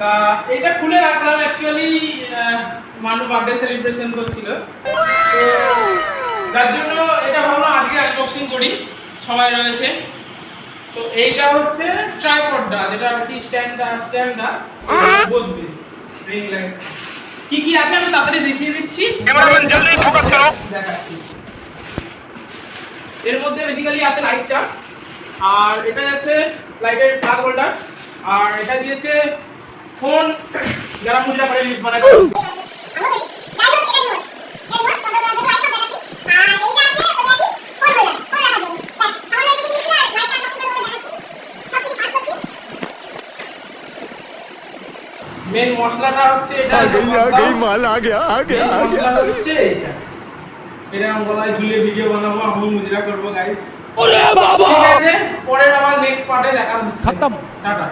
তা এটা খুলে রাখলাম অ্যাকচুয়ালি মানু বার্থডে সেলিব্রেশন করছিল, তো যার জন্য এটা ভাবলাম আজকে আনবক্সিং করি, সময় রয়েছে। তো এইটা হচ্ছে ট্রাইপডটা, যেটা আর কি স্ট্যান্ডটা বসবে রিং লাইট। কি কি আছে আমি তাড়াতাড়ি দেখিয়ে দিচ্ছি, দেখাচ্ছি। এর মধ্যে বেসিক্যালি আছে লাইটটা, আর এটা আছে লাইটের প্লাগ হোল্ডার, আর এটা দিয়েছে ফোন যারা পূজা করে ইউজ বানায়। মেন মশলাটা হচ্ছে এটা, মাল আ গয়া মশলা হচ্ছে এটা। এটা আমি গলায় ঝুলিয়ে ভিডিও বানাবো, আমি মুজরা করবো গাইস। ওরে বাবা, ঠিক আছে, পরের আবার নেক্সট পার্টে দেখা হচ্ছে। খতম, টাটা।